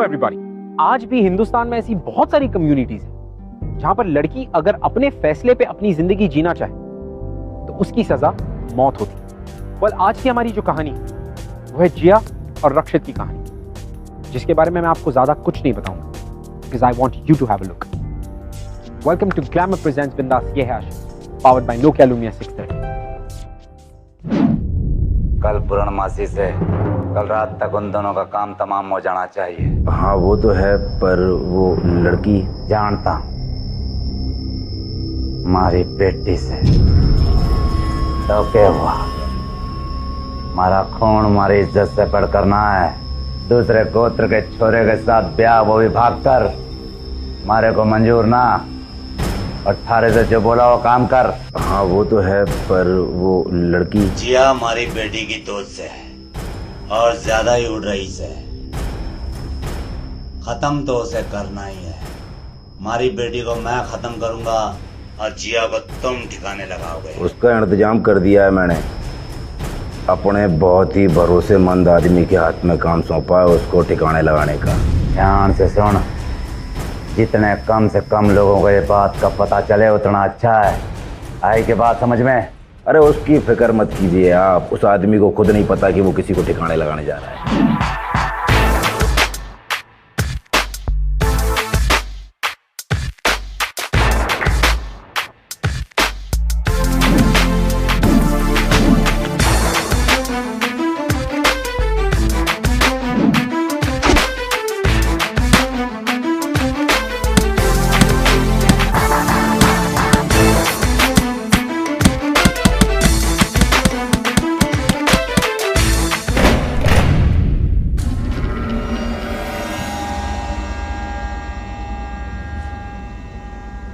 Everybody, आज भी हिंदुस्तान में ऐसी बहुत सारी कम्युनिटीज हैं जहां पर लड़की अगर अपने फैसले पे अपनी जिंदगी जीना चाहे तो उसकी सजा मौत होती है। well, आज की हमारी जो कहानी वो है जिया और रक्षित की कहानी, जिसके बारे में मैं आपको ज्यादा कुछ नहीं बताऊंगा because I want you to have a look. Welcome to Glamour presents Bindas Ye Hai Aashiq, powered by Nokia Lumia 630. कल पूर्णमासी से कल रात तक उन दोनों का काम तमाम हो जाना चाहिए। हाँ वो तो है, पर वो लड़की जानता मारी बेटी से तो क्या हुआ? मारा खून मारी इज्जत से बढ़ करना है। दूसरे गोत्र के छोरे के साथ ब्याह, वो भी भाग कर। मारे को मंजूर ना, 18 से जो बोला वो काम कर। हाँ वो तो है, पर वो लड़की जिया हमारी बेटी की दोस्त है और ज्यादा ही उड़ रही से। खत्म तो उसे करना ही है। हमारी बेटी को मैं खत्म करूंगा और जिया को तुम ठिकाने लगाओगे। उसका इंतजाम कर दिया है मैंने। अपने बहुत ही भरोसेमंद आदमी के हाथ में काम सौंपा है उसको ठिकाने लगाने का। ध्यान से सुन, जितने कम से कम लोगों को ये बात का पता चले उतना अच्छा है। आई के बात समझ में? अरे उसकी फिक्र मत कीजिए आप, उस आदमी को खुद नहीं पता कि वो किसी को ठिकाने लगाने जा रहा है।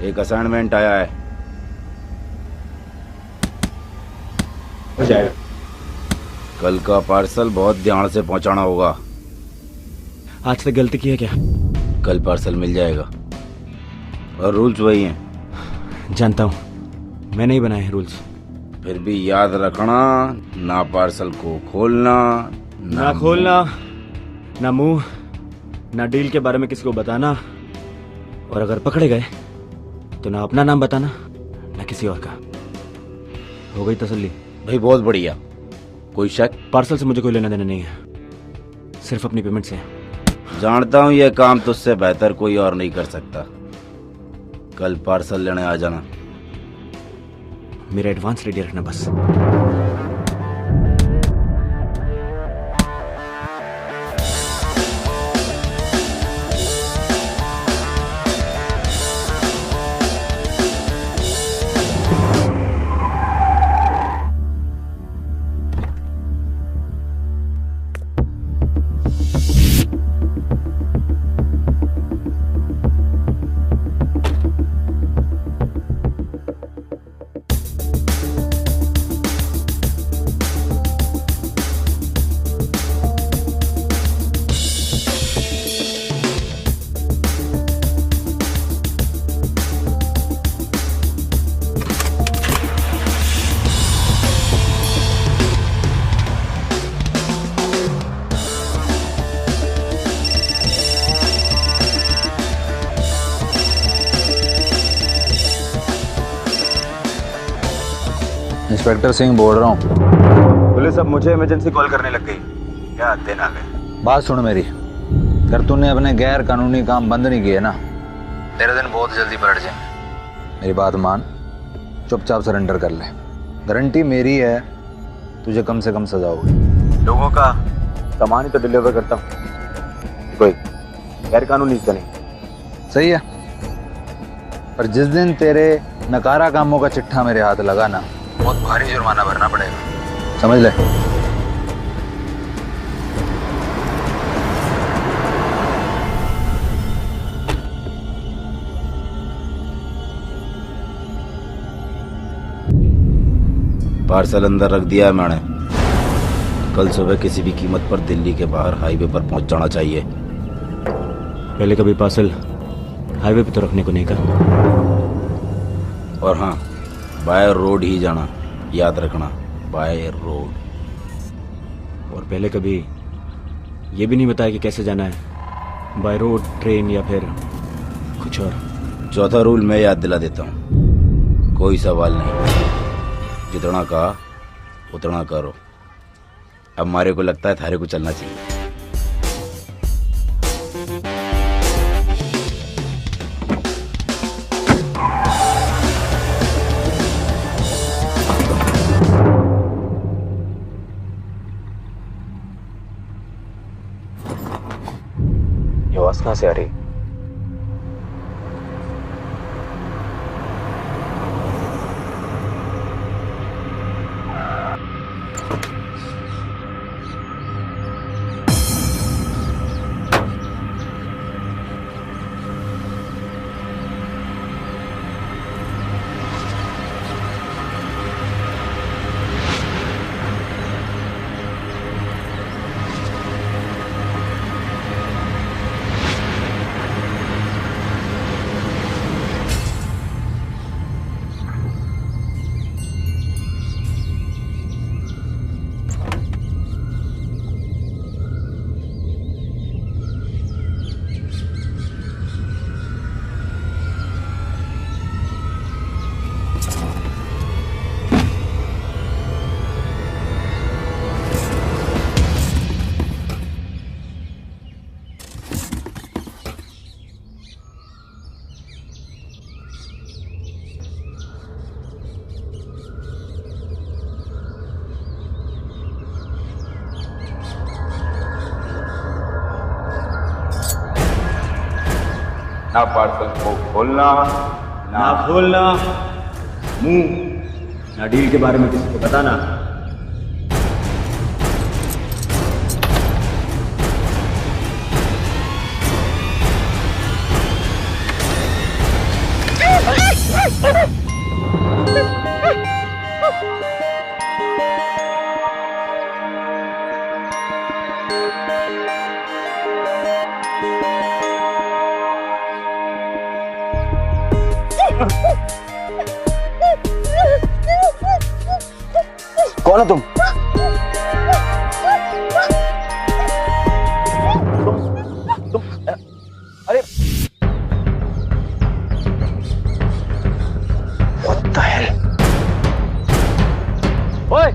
एक असाइनमेंट आया है। हो जाएगा। कल का पार्सल बहुत ध्यान से पहुंचाना होगा। आज तक गलती की है क्या? कल पार्सल मिल जाएगा और रूल्स वही हैं। जानता हूँ, मैंने ही बनाए हैं रूल्स। फिर भी याद रखना, ना पार्सल को खोलना, ना खोलना, ना मुंह, ना डील के बारे में किसी को बताना, और अगर पकड़े गए तो ना अपना नाम बताना ना किसी और का। हो गई तसल्ली? भाई बहुत बढ़िया। कोई शक? पार्सल से मुझे कोई लेना देना नहीं है, सिर्फ अपनी पेमेंट से। जानता हूँ ये काम तुझसे बेहतर कोई और नहीं कर सकता। कल पार्सल लेने आ जाना। मेरा एडवांस रेडी रखना बस। इंस्पेक्टर सिंह बोल रहा हूँ। पुलिस अब मुझे इमरजेंसी कॉल करने लग गई। क्या दिन आ गए। बात सुन मेरी, अगर तूने अपने गैर कानूनी काम बंद नहीं किए ना, तेरे दिन बहुत जल्दी पलट जाएंगे। मेरी बात मान, चुपचाप सरेंडर कर ले। गारंटी मेरी है, तुझे कम से कम सजा होगी। लोगों का सामान ही तो डिलीवर करता हूँ, कोई गैर कानूनी तो नहीं। सही है, पर जिस दिन तेरे नकारा कामों का चिट्ठा मेरे हाथ लगा ना, बहुत भारी जुर्माना भरना पड़ेगा, समझ ले। पार्सल अंदर रख दिया है मैंने। कल सुबह किसी भी कीमत पर दिल्ली के बाहर हाईवे पर पहुंच जाना चाहिए। पहले कभी पार्सल हाईवे पे तो रखने को नहीं कहा। और हाँ, बाय रोड ही जाना, याद रखना, बाय रोड। और पहले कभी ये भी नहीं बताया कि कैसे जाना है। बाय रोड, ट्रेन या फिर कुछ और? चौथा रूल मैं याद दिला देता हूँ, कोई सवाल नहीं, जितना कहा उतना करो। अब हमारे को लगता है थारे को चलना चाहिए। ये आवाज कहां से आ रही? ना पार्सल को खोलना, ना खोलना मुंह, ना डील के बारे में किसी को बताना। कौन हो तुम? अरे What the hell? ओए,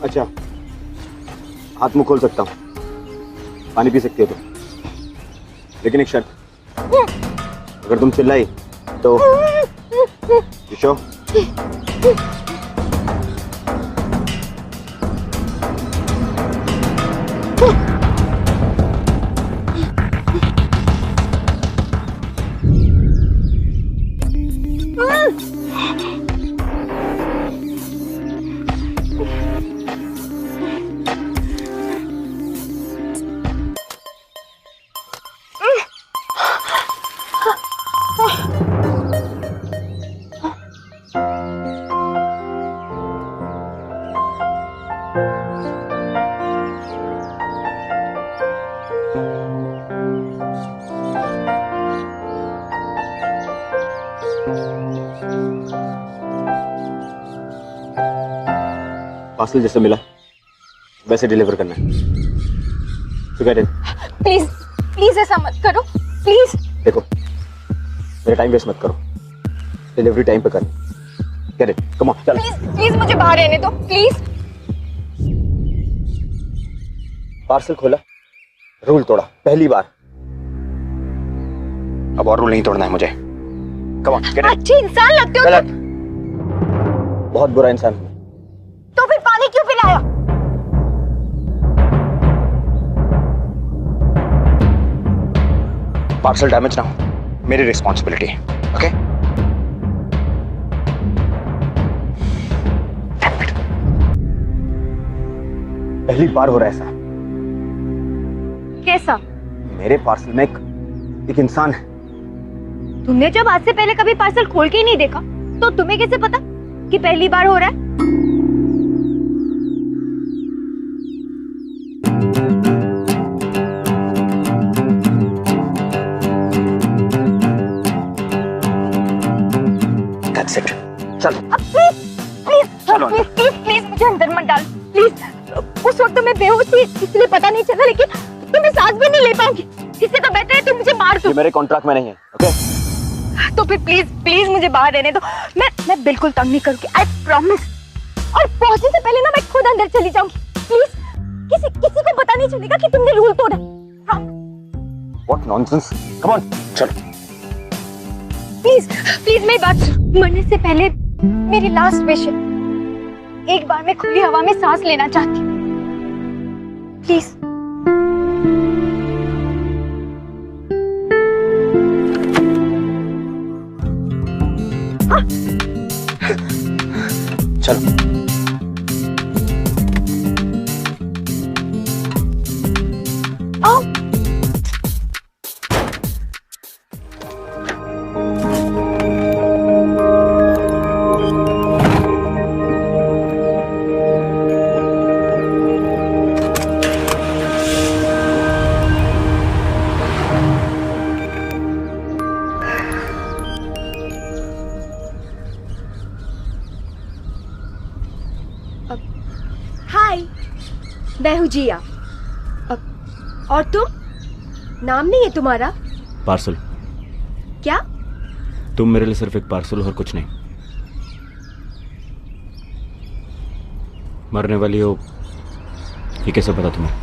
अच्छा, हाथ मुंह खोल सकता हूँ, पानी पी सकती हो तुम, लेकिन एक शर्त, अगर तुम चिल्लाई तो विशो पार्सल जैसे मिला वैसे डिलीवर करना है। तो गेट इन। प्लीज प्लीज ऐसा मत करो प्लीज। देखो, मेरा टाइम वेस्ट मत करो, डिलीवरी टाइम पे करनी। गेट इन, कम ऑन, चल। प्लीज प्लीज मुझे बाहर रहने दो प्लीज। पार्सल खोला, रूल तोड़ा, पहली बार। अब और रूल नहीं तोड़ना है मुझे। Come on, get in. अच्छे इंसान लगते हो गलत, तुम। बहुत बुरा इंसान हूं। तो फिर पानी क्यों पिलाया? पार्सल डैमेज ना हो, मेरी रिस्पॉन्सिबिलिटी है, ओके? पहली बार हो रहा है ऐसा। कैसा? मेरे पार्सल में एक इंसान है। तुमने जब आज से पहले कभी पार्सल खोल के ही नहीं देखा, तो तुम्हें कैसे पता कि पहली बार हो रहा है? That's it. चल। अब चलो प्लीज प्लीज प्लीज मुझे अंदर मत डाल प्लीज। उस वक्त तो मैं बेहोश थी इसलिए पता नहीं चला, लेकिन तो मैं सांस भी नहीं ले पाऊंगी। इससे तो बेहतर है तुम मुझे मार दो। ये मेरे कॉन्ट्रैक्ट में नहीं है, ओके? तो फिर प्लीज प्लीज मुझे बाहर रहने दो। मैं बिल्कुल तंग नहीं करूंगी, आई प्रॉमिस। और पहुंचने से पहले ना मैं खुद अंदर चली जाऊंगी। प्लीज किसी को पता नहीं चलेगा कि तुमने रूल तोड़ा। हाँ What nonsense? Come on, चल। प्लीज प्लीज मेरी बात सुनो। मरने से पहले मेरी लास्ट विश है, एक बार मैं खुली हवा में सांस लेना चाहती हूँ। प्लीज। चलो। आओ। हाय, मैं हूँ जिया। और तुम? नाम नहीं है तुम्हारा? पार्सल। क्या? तुम मेरे लिए सिर्फ एक पार्सल और कुछ नहीं। मरने वाली हो ये कैसे पता तुम्हें?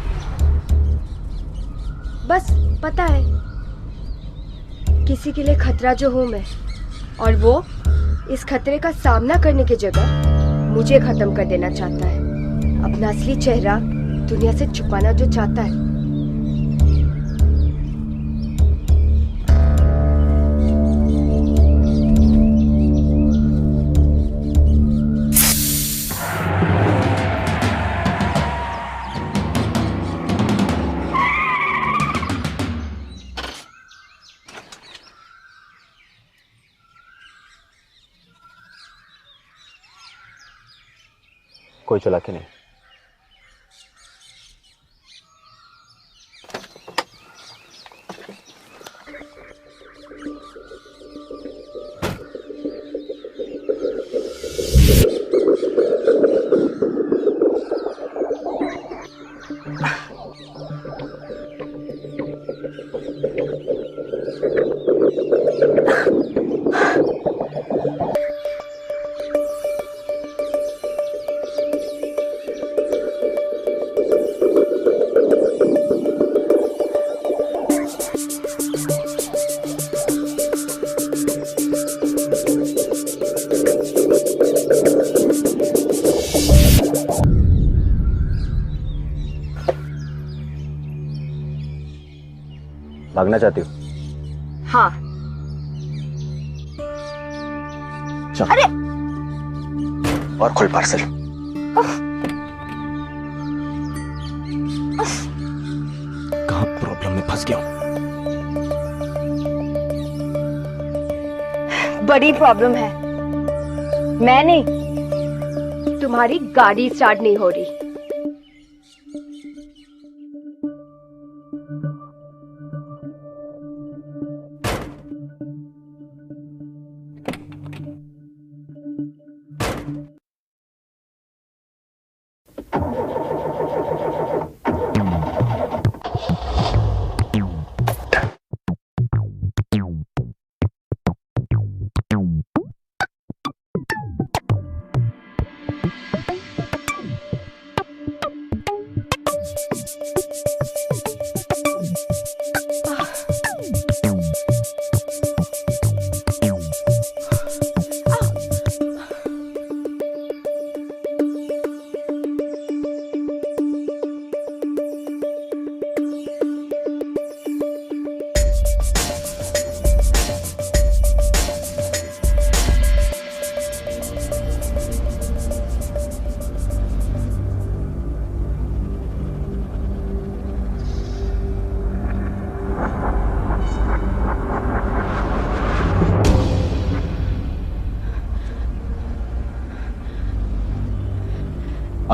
बस पता है, किसी के लिए खतरा जो हूं मैं, और वो इस खतरे का सामना करने की जगह मुझे खत्म कर देना चाहता है। अपना असली चेहरा दुनिया से छुपाना जो चाहता है। कोई चला के नहीं। भागना चाहती हो? हाँ। चल। अरे और खोल पार्सल। कहाँ प्रॉब्लम में फंस गया हूं? बड़ी प्रॉब्लम है। मैं नहीं, तुम्हारी गाड़ी स्टार्ट नहीं हो रही।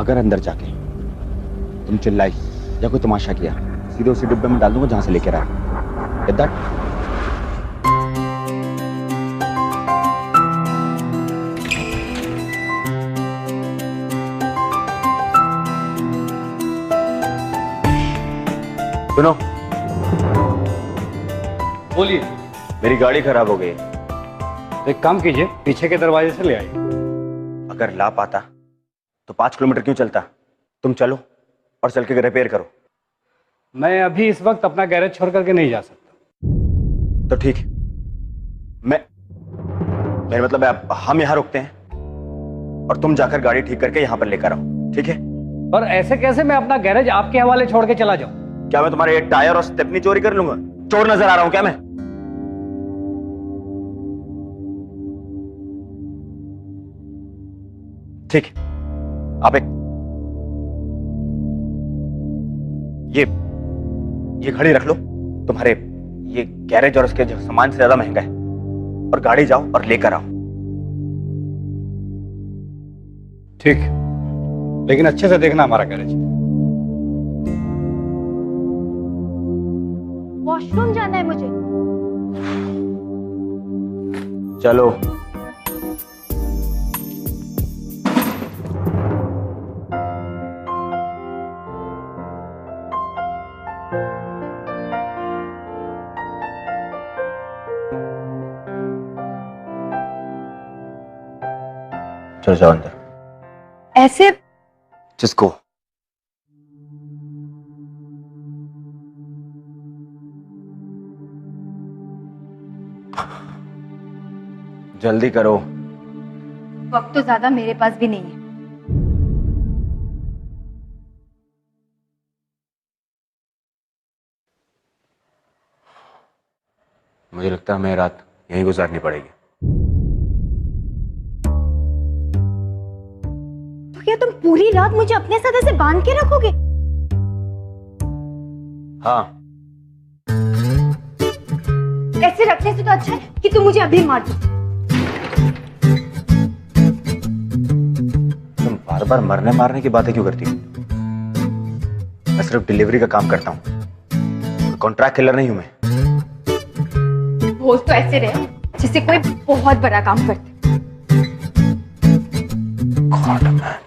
अगर अंदर जाके तुम चिल्लाई या कोई तमाशा किया, सीधे उसी डिब्बे में डाल दूंगा जहां से लेकर आए। Get that? सुनो, बोलिए। मेरी गाड़ी खराब हो गई है। तो एक काम कीजिए, पीछे के दरवाजे से ले आइए। अगर ला पाता तो 5 किलोमीटर क्यों चलता? तुम चलो और चल के रिपेयर करो। मैं अभी इस वक्त अपना गैरेज छोड़ करके नहीं जा सकता। तो ठीक है, मेरे मतलब है हम यहाँ रुकते हैं और तुम जाकर गाड़ी ठीक करके यहाँ पर लेकर आओ, ठीक है? पर ऐसे कैसे मैं अपना गैरेज आपके हवाले छोड़ के चला जाऊं? क्या मैं तुम्हारे ये टायर और स्टेपनी चोरी कर लूंगा? चोर नजर आ रहा हूं क्या मैं? ठीक है, आप एक ये घड़ी रख लो। तुम्हारे ये गैरेज और उसके सामान से ज्यादा महंगा है, और गाड़ी जाओ और लेकर आओ। ठीक, लेकिन अच्छे से देखना हमारा गैरेज। वॉशरूम जाना है मुझे। चलो। चलो जाओ अंदर। ऐसे जिसको जल्दी करो, वक्त तो ज्यादा मेरे पास भी नहीं है। मुझे लगता है हमें रात यहीं गुजारनी पड़ेगी। तो क्या तुम पूरी रात मुझे अपने साथ ऐसे बांध के रखोगे? हाँ, ऐसे रखने से तो अच्छा है कि तुम मुझे अभी मार दो। तुम बार बार मरने मारने की बातें क्यों करती हो? मैं सिर्फ डिलीवरी का काम करता हूँ, कॉन्ट्रैक्ट किलर नहीं हूं मैं। बोल तो ऐसे रहे जिससे कोई बहुत बड़ा काम करते। God, man.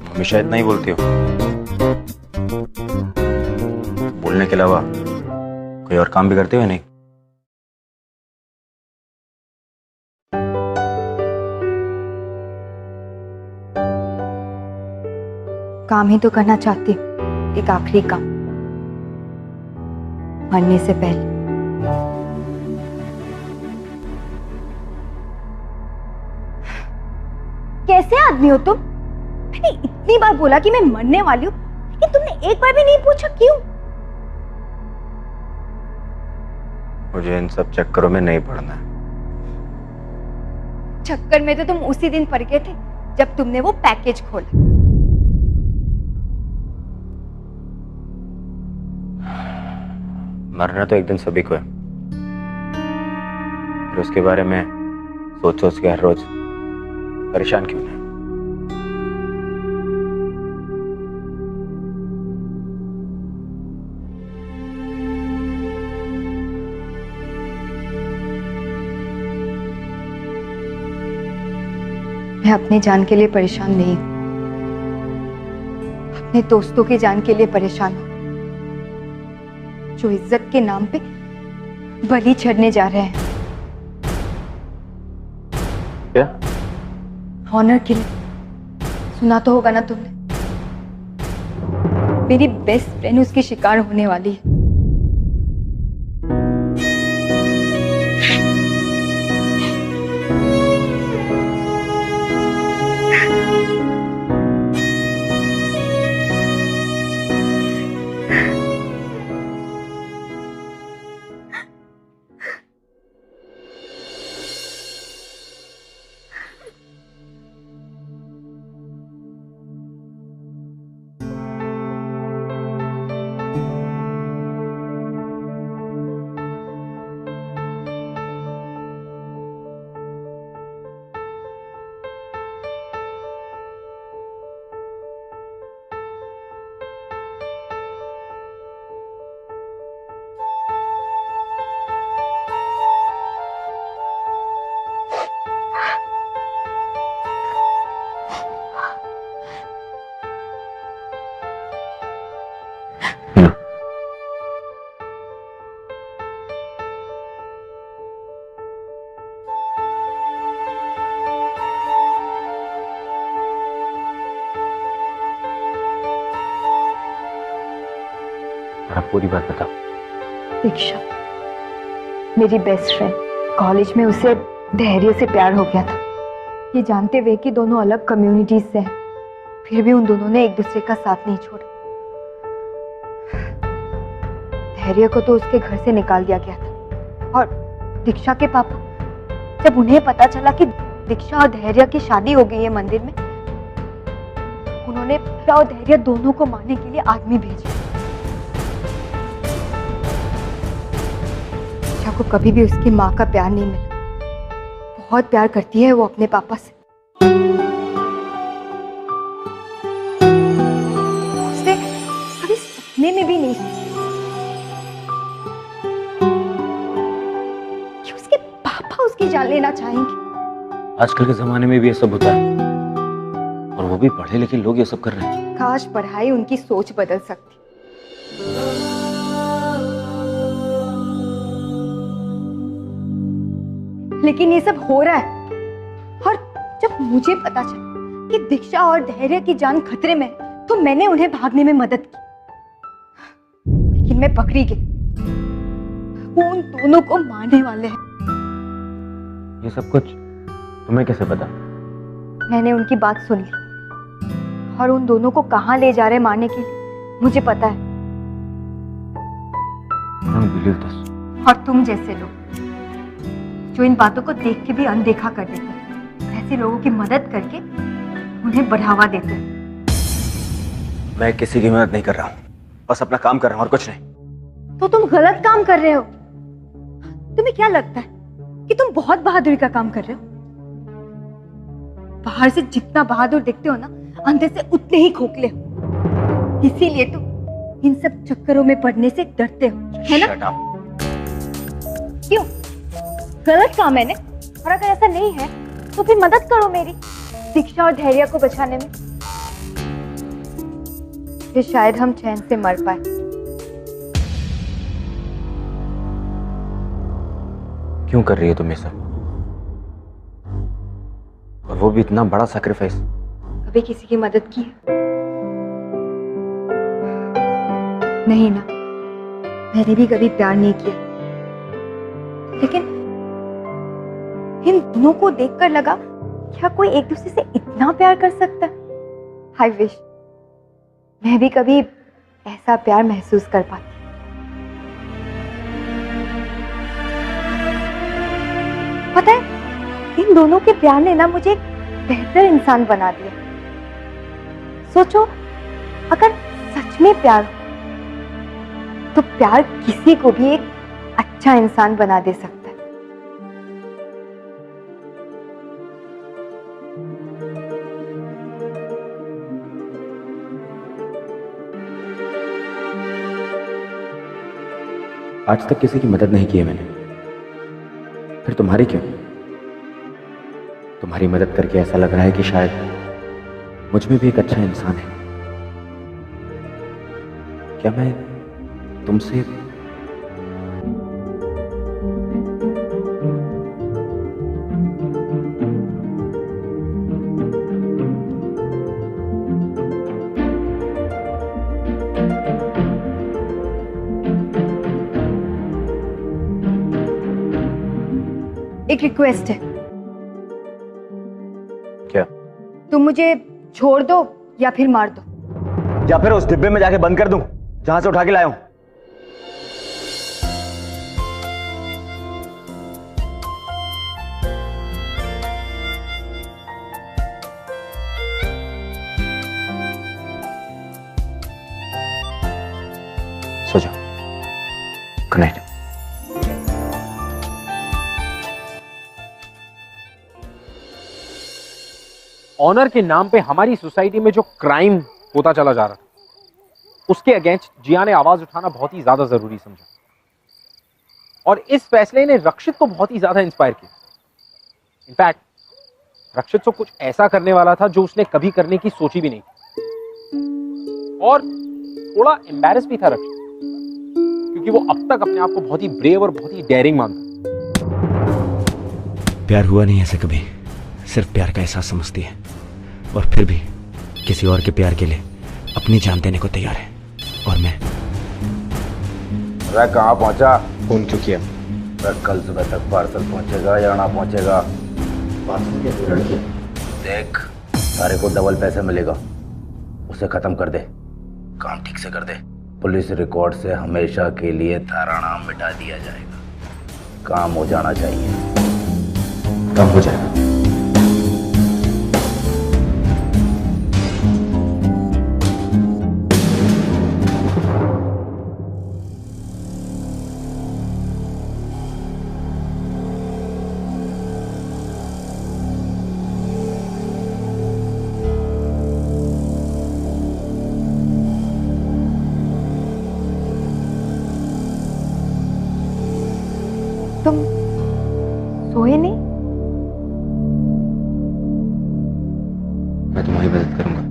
हमेशा इतना ही बोलती हो? बोलने के अलावा कोई और काम भी करते हो नहीं? काम ही तो करना चाहती हूँ, एक आखिरी काम, मरने से पहले। कैसे आदमी हो तुम? मैंने इतनी बार बोला कि मैं मरने वाली हूँ, लेकिन तुमने एक बार भी नहीं पूछा क्यों? मुझे इन सब चक्करों में नहीं पड़ना है। चक्कर में तो तुम उसी दिन पड़ गए थे जब तुमने वो पैकेज खोला। मरना तो एक दिन सभी को है, फिर उसके बारे में सोच सोच के हर रोज परेशान क्यों है? मैं अपनी जान के लिए परेशान नहीं हूं, अपने दोस्तों की जान के लिए परेशान हूं, जो इज्जत के नाम पे बलि चढ़ने जा रहे हैं। क्या? ऑनर के लिए। सुना तो होगा ना तुमने, मेरी बेस्ट फ्रेंड उसकी शिकार होने वाली है। और आप पूरी बात बताओ। दीक्षा मेरी बेस्ट फ्रेंड, कॉलेज में उसे धैर्य से प्यार हो गया था। ये जानते हुए कि दोनों अलग कम्युनिटीज से हैं, फिर भी उन दोनों ने एक दूसरे का साथ नहीं छोड़ा। धैर्य को तो उसके घर से निकाल दिया गया था, और दीक्षा के पापा, जब उन्हें पता चला कि दीक्षा और धैर्य की शादी हो गई है मंदिर में, उन्होंने दीक्षा और धैर्य दोनों को मारने के लिए आदमी भेजे। दीक्षा को कभी भी उसकी माँ का प्यार नहीं मिला। बहुत प्यार करती है वो अपने पापा से। उसने कभी सपने में भी नहीं कि उसके पापा उसकी जान लेना चाहेंगे। आजकल के जमाने में भी ये सब होता है, और वो भी पढ़े लिखे लोग ये सब कर रहे हैं। काश पढ़ाई उनकी सोच बदल सकती। लेकिन ये सब हो रहा है, और जब मुझे पता चला कि दीक्षा और धैर्य की जान खतरे में है, तो मैंने उन्हें भागने में मदद की। लेकिन मैं पकड़ी गई। वो उन दोनों को मारने वाले हैं। ये सब कुछ तुम्हें कैसे पता? मैंने उनकी बात सुन ली, और उन दोनों को कहां ले जा रहे मारने के लिए मुझे पता है। और तुम जैसे लोग जो इन बातों को देख के भी अनदेखा कर देते हैं, ऐसे लोगों की मदद करके उन्हें बढ़ावा देते हैं। मैं किसी की मदद नहीं कर रहा हूँ, बस अपना काम कर रहा हूँ और कुछ नहीं। तो तुम गलत काम कर रहे हो। तुम्हें क्या लगता है कि तुम बहुत बहादुरी का काम कर रहे हो? बाहर से जितना बहादुर दिखते हो ना, अंदर से उतने ही खोखले हो। इसीलिए तुम इन सब चक्करों में पड़ने से डरते हो, है ना? क्यों? गलत काम है ना? और अगर ऐसा नहीं है तो फिर मदद करो मेरी, दीक्षा और धैर्य को बचाने में। फिर शायद हम चैन से मर पाए। क्यों कर रही है तुम ये सब? और वो भी इतना बड़ा सैक्रिफाइस। कभी किसी की मदद की है? नहीं ना, मैंने भी कभी प्यार नहीं किया। लेकिन इन दोनों को देखकर लगा, क्या कोई एक दूसरे से इतना प्यार कर सकता है? आई विश मैं भी कभी ऐसा प्यार महसूस कर पाती। पता है, इन दोनों के प्यार ने ना मुझे एक बेहतर इंसान बना दिया। सोचो, अगर सच में प्यार हो तो प्यार किसी को भी एक अच्छा इंसान बना दे सकता है। आज तक किसी की मदद नहीं की है मैंने, फिर तुम्हारी क्यों? तुम्हारी मदद करके ऐसा लग रहा है कि शायद मुझ में भी एक अच्छा इंसान है। क्या मैं तुमसे एक रिक्वेस्ट है। क्या? तुम मुझे छोड़ दो या फिर मार दो। या फिर उस डिब्बे में जाके बंद कर दूं जहां से उठा के लाया हूं। सो जाओ। Good night. ऑनर के नाम पे हमारी सोसाइटी में जो क्राइम होता चला जा रहा था, उसके अगेंस्ट जिया ने आवाज उठाना बहुत ही ज्यादा जरूरी समझा, और इस फैसले ने रक्षित को बहुत ही ज्यादा इंस्पायर किया। इनफैक्ट रक्षित तो कुछ ऐसा करने वाला था जो उसने कभी करने की सोची भी नहीं थी, और थोड़ा एम्बैरेस भी था रक्षित, क्योंकि वो अब तक अपने आप को बहुत ही ब्रेव और बहुत ही डेयरिंग मानता। प्यार हुआ नहीं ऐसे कभी, सिर्फ प्यार का एहसास समझती है, और फिर भी किसी और के प्यार के लिए अपनी जान देने को तैयार है। और मैं अरे कहाँ पहुंचा? फोन क्यों किया? अरे कल सुबह तक पार्सल पहुंचेगा या ना पहुंचेगा? पार्सल क्या लड़की? देख, सारे को डबल पैसे मिलेगा, उसे खत्म कर दे, काम ठीक से कर दे। पुलिस रिकॉर्ड से हमेशा के लिए तारा नाम मिटा दिया जाएगा। काम हो जाना चाहिए। काम हो जाएगा। तुम सोए नहीं? मैं तुम्हारी मदद करूंगा।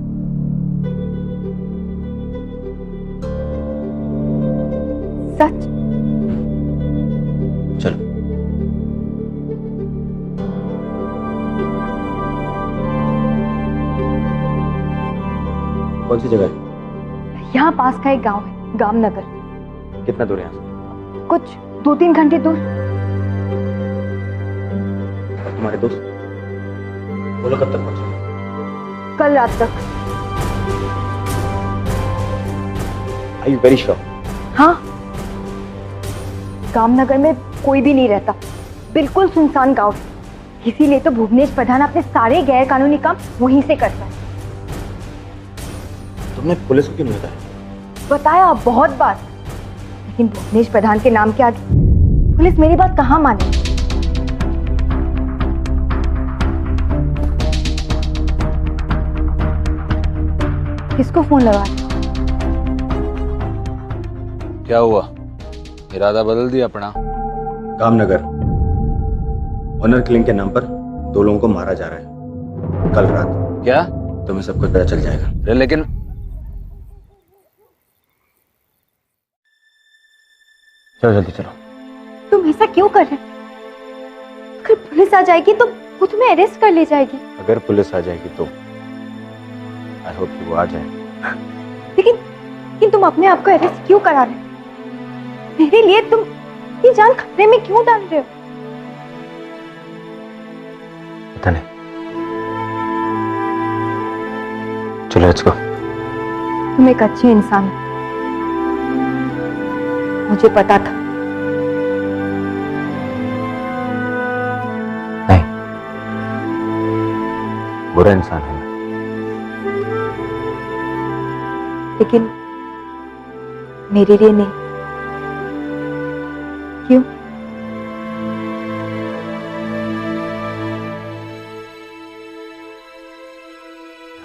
सच? चलो। कौन सी जगह है? यहाँ पास का एक गांव है, गामनगर। कितना दूर है यहाँ से? कुछ 2-3 घंटे दूर। और तुम्हारे दोस्त? वो लोग कब तक पहुंचे? कल रात तक। Are you very sure? हाँ, गामनगर में कोई भी नहीं रहता, बिल्कुल सुनसान गांव है। इसीलिए तो भुवनेश प्रधान अपने सारे गैर कानूनी काम वहीं से करता है। तुमने पुलिस को क्यों नहीं बताया? बताया बहुत बार, लेकिन भुवनेश प्रधान के नाम के आगे पुलिस मेरी बात कहाँ माने। किसको फोन लगा? क्या हुआ? इरादा बदल दिया अपना? गामनगर ऑनर किलिंग के नाम पर 2 लोगों को मारा जा रहा है कल रात। क्या? तुम्हें सब कुछ पता चल जाएगा। अरे लेकिन चलो जल्दी चलो। तुम ऐसा क्यों कर रहे हो? अगर पुलिस आ जाएगी तो वो तुम्हें अरेस्ट कर ले जाएगी। अगर पुलिस आ जाएगी तो आई होप कि वो आ जाए। लेकिन तुम अपने आप को अरेस्ट क्यों करा रहे हो? मेरे लिए तुम ये जान खतरे में क्यों डाल रहे हो? पता नहीं। चलो लेट्स गो। तुम एक अच्छे इंसान हो, मुझे पता था। नहीं, बुरा इंसान है। लेकिन मेरे लिए नहीं। क्यों?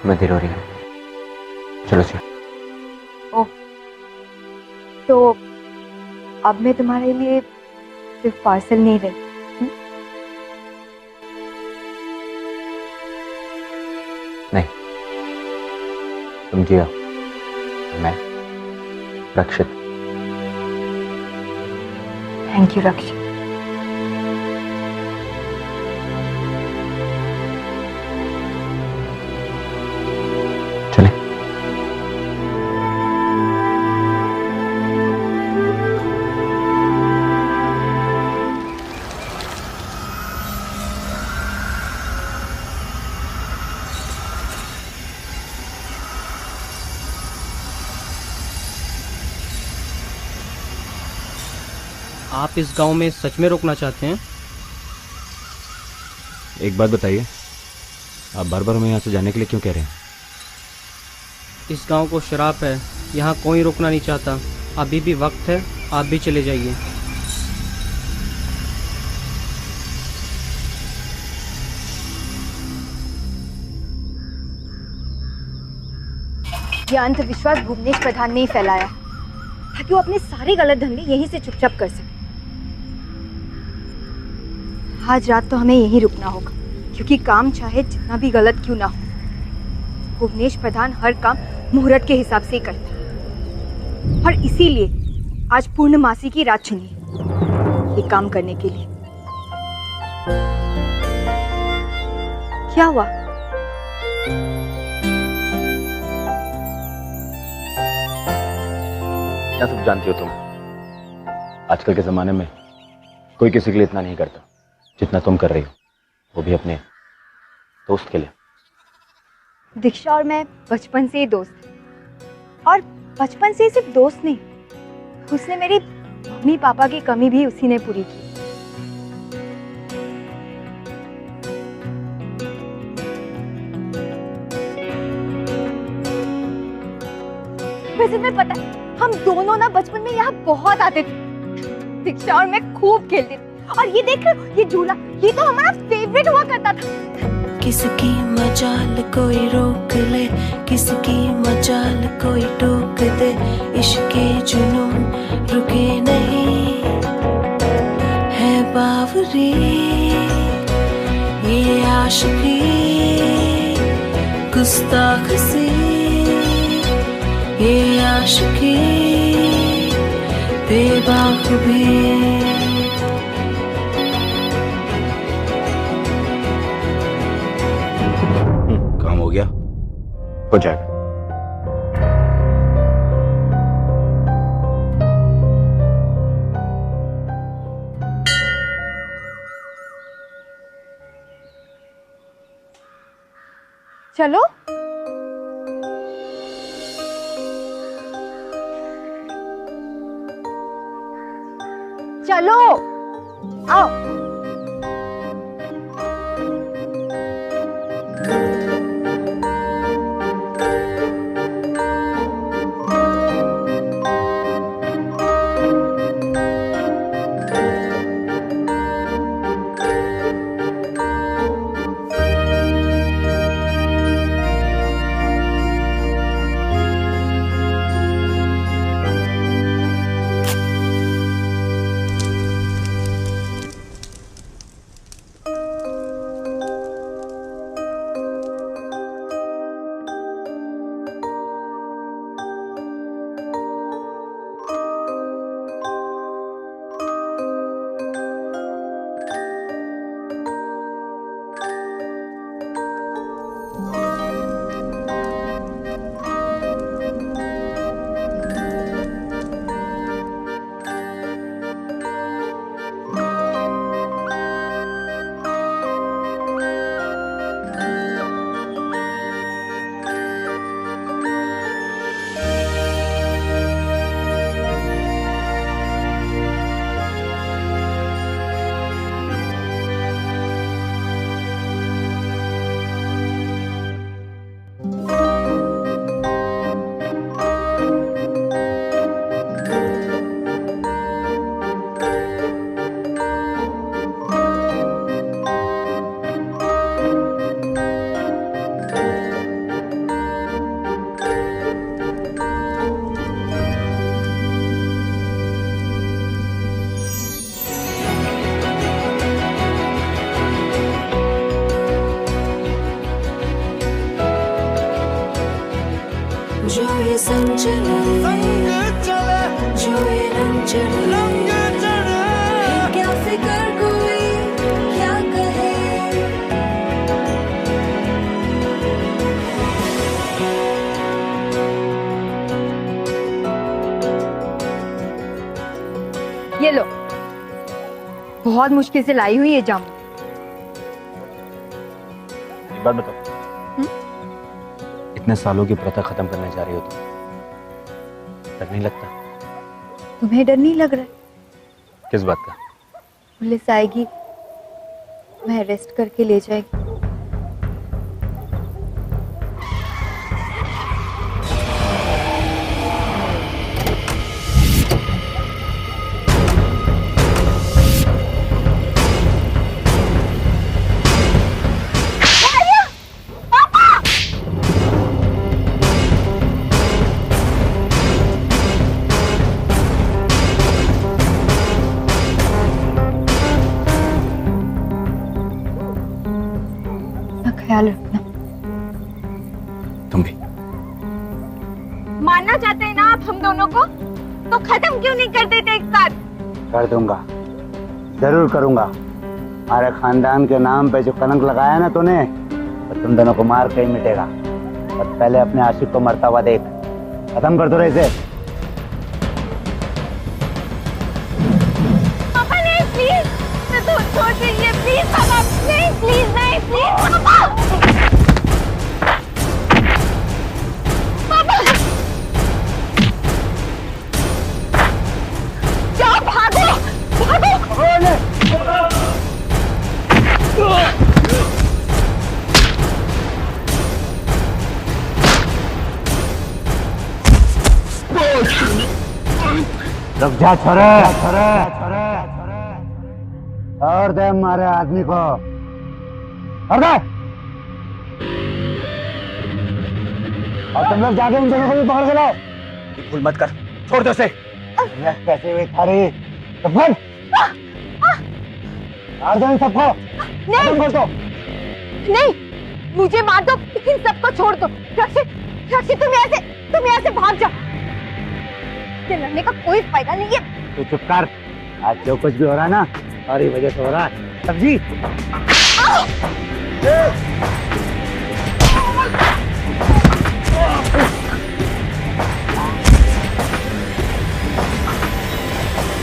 मैं देर हो रही है। चलो जी। ओह, तो अब मैं तुम्हारे लिए सिर्फ पार्सल नहीं रही। नहीं, तुम जिया, मैं रक्षित। थैंक यू रक्षित। चले। आप इस गांव में सच में रुकना चाहते हैं? एक बात बताइए, आप बार बार हमें यहाँ से जाने के लिए क्यों कह रहे हैं? इस गांव को श्राप है, यहाँ कोई रुकना नहीं चाहता। अभी भी वक्त है, आप भी चले जाइए। ये अंधविश्वास भुवनेश प्रधान ने ही फैलाया ताकि वो अपने सारे गलत धंधे यहीं से चुपचाप कर सके। आज रात तो हमें यहीं रुकना होगा, क्योंकि काम चाहे जितना भी गलत क्यों ना हो, भुवनेश प्रधान हर काम मुहूर्त के हिसाब से ही करता है। और इसीलिए आज पूर्णमासी की रात चुनी ये काम करने के लिए। क्या हुआ? क्या सब जानती हो तुम? आजकल के ज़माने में कोई किसी के लिए इतना नहीं करता जितना तुम कर रही हो, वो भी अपने दोस्त के लिए। दीक्षा और मैं बचपन से ही दोस्त हैं। और बचपन से ही सिर्फ दोस्त नहीं, उसने मेरी मम्मी पापा की कमी भी उसी ने पूरी की। वैसे तुम्हें पता है, हम दोनों ना बचपन में यहाँ बहुत आते थे। दीक्षा और मैं खूब खेलते थे। और ये देख रहे हो, ये झूला, ये तो हमारा फेवरेट हुआ करता था। किसकी मजाल कोई रोक ले, किसकी मजाल कोई टोक दे, इश्क जुनून रुके नहीं है बावरी, ये आशिकी गुस्ताख सी, ये आशिकी बेबाक भी। काम हो गया? हो जाएगा। चलो चलो आओ। जो ये संग चले, जो ये रंग चढ़े, क्या फिक्र कोई क्या कहे। ये लो, बहुत मुश्किल से लाई हुई ये जाम। एक बात बताओ, इतने सालों की प्रथा खत्म करने जा रही हो तुम, डर नहीं लगता? तुम्हें डर नहीं लग रहा है? किस बात का? पुलिस आएगी, मैं अरेस्ट करके ले जाएगी। ख्याल रखना। तुम भी। मानना चाहते हैं ना आप हम दोनों को, तो खत्म क्यों नहीं कर देते एक साथ? कर दूंगा, जरूर करूंगा। हमारे खानदान के नाम पे जो कलंक लगाया ना तूने, तो तुम दोनों को मार के ही मिटेगा। और पहले अपने आशिक को मरता हुआ देख। खत्म कर दो रे इसे। प्लीज नहीं, प्लीज पापा, जाओ, भागो, भागो। रुक जा छोरे, छोरे, छोरे, छोरे, और दे मारे आदमी को, और दे। और तुम लोग जाके उन दोनों को भी पकड़ के लाओ। भूल मत कर, छोड़ दो उसे। कैसे हुई थारी? तो बोल। मार दो इन सबको। नहीं, कर दो। नहीं, मुझे मार दो, इन सबको छोड़ दो। रक्षित, रक्षित, तुम यहाँ से भाग जाओ। ये लड़ने का कोई फायदा नहीं है। तू चुप कर। आज जो कुछ भी हो रहा है ना, सारी वजह से हो रहा है। सब्जी।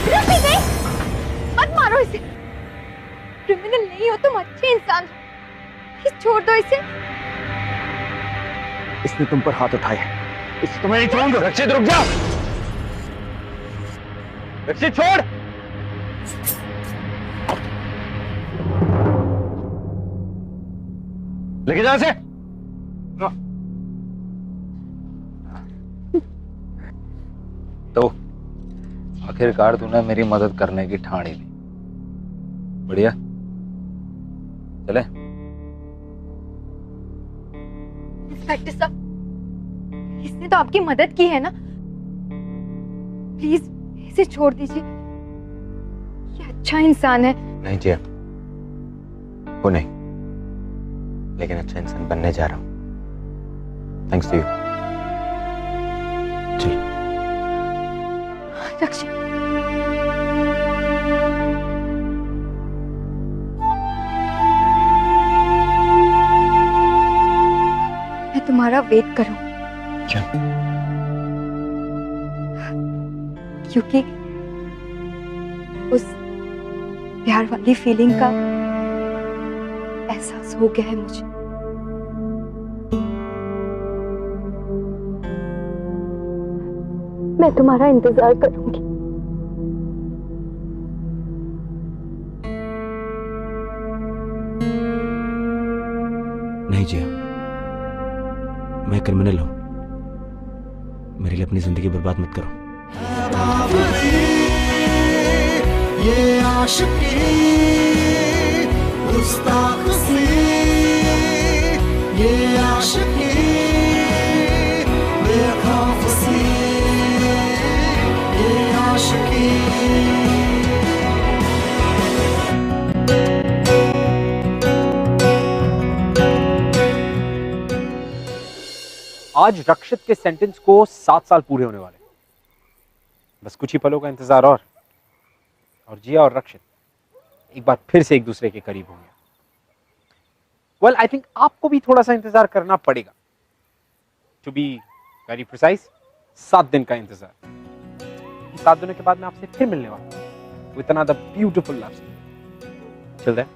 रक्षित, नहीं, मत मारो इसे। क्रिमिनल नहीं हो तुम, अच्छे इंसान हो। इसे छोड़ दो इसे। इसने तुम पर हाथ उठाया, इसे तुम्हें नहीं छोड़ूंगा। रक्षित रुक जा, रक्षित छोड़। लेके जा इसे। तो आखिरकार तूने मेरी मदद करने की ठान ही ली। बढ़िया, चले। इंस्पेक्टर साहब, इसने तो आपकी मदद की है ना, प्लीज इसे छोड़ दीजिए। ये अच्छा इंसान है। नहीं जिया, वो नहीं, लेकिन अच्छा इंसान बनने जा रहा हूं, थैंक्स टू यू। चल। रक्षित, मैं तुम्हारा वेट करूं। क्यों? क्योंकि उस प्यार वाली फीलिंग का एहसास हो गया है मुझे। मैं तुम्हारा इंतजार करूंगी। नहीं जिया, मैं क्रिमिनल हूं, मेरे लिए अपनी जिंदगी बर्बाद मत करो। ये आशिकी गुस्ताखी, ये आशिकी बेखौफी, ये आशिकी। आज रक्षित के सेंटेंस को 7 साल पूरे होने वाले, बस कुछ ही पलों का इंतजार और जिया और रक्षित एक बार फिर से एक दूसरे के करीब होंगे। वेल, आई थिंक आपको भी थोड़ा सा इंतजार करना पड़ेगा। टू बी वेरी प्रिसाइज, 7 दिन का इंतजार। 7 दिनों के बाद मैं आपसे फिर मिलने वाला हूं with another beautiful love story. Till then,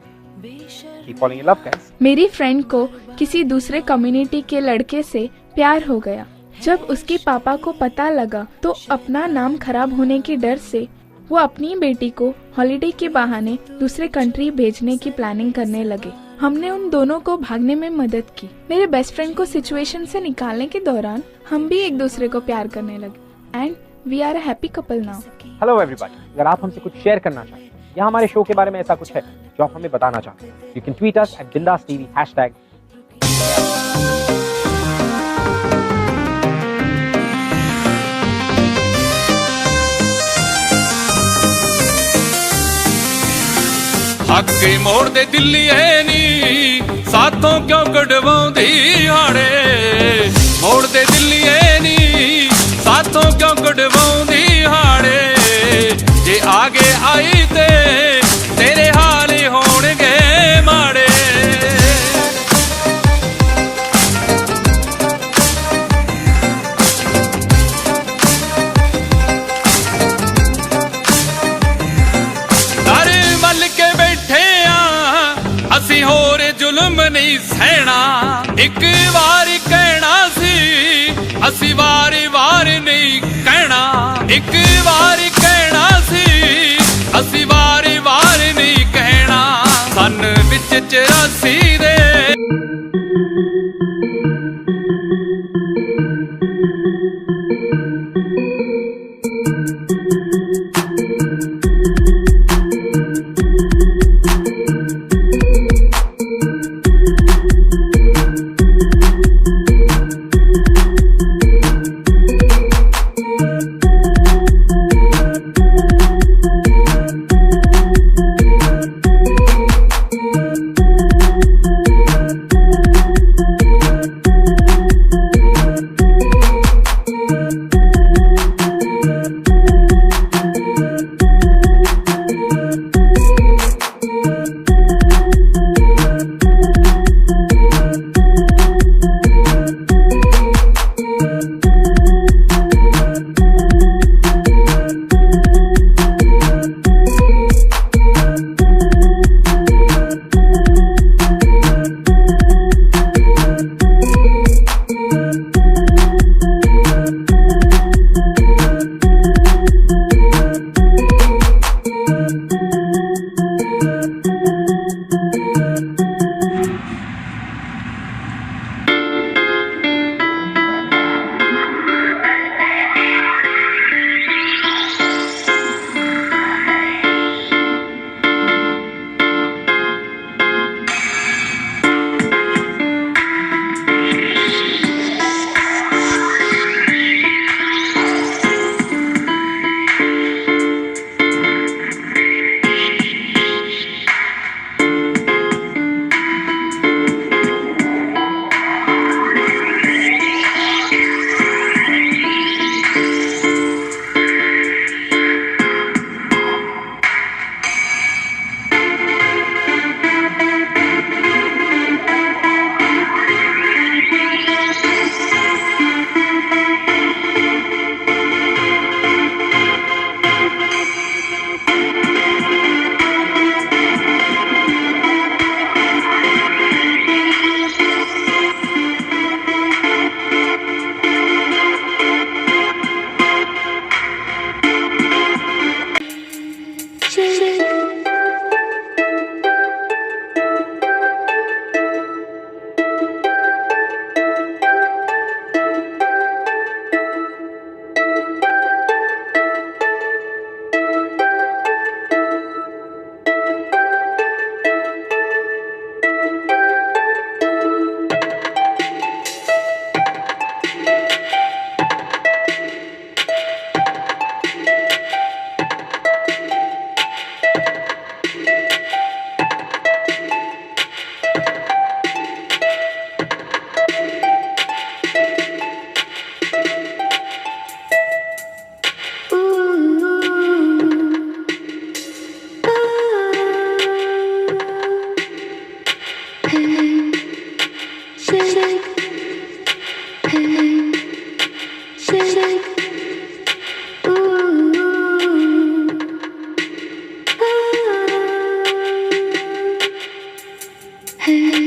keep following in love guys. मेरी फ्रेंड को किसी दूसरे कम्युनिटी के लड़के से प्यार हो गया। जब उसके पापा को पता लगा तो अपना नाम खराब होने के डर से वो अपनी बेटी को हॉलिडे के बहाने दूसरे कंट्री भेजने की प्लानिंग करने लगे। हमने उन दोनों को भागने में मदद की। मेरे बेस्ट फ्रेंड को सिचुएशन से निकालने के दौरान हम भी एक दूसरे को प्यार करने लगे and we are a happy couple now. Hello everybody, अगर आप हमसे कुछ शेयर करना चाहते हैं या हमारे शो के बारे में ऐसा कुछ है जो आप हमें बताना चाहते हैं, you can tweet us @BindasTV #। हक मोड़ दे दिल्ली है नी, साथों क्यों कटवाउंदी हाड़े। मोड़ दे दिल्ली है नी, साथों क्यों कटवाउंदी हाड़े। जे आगे आई ते तेरे हाल होणगे माड़े। अरे मल के बैठे आ असी होर 84 दे Hey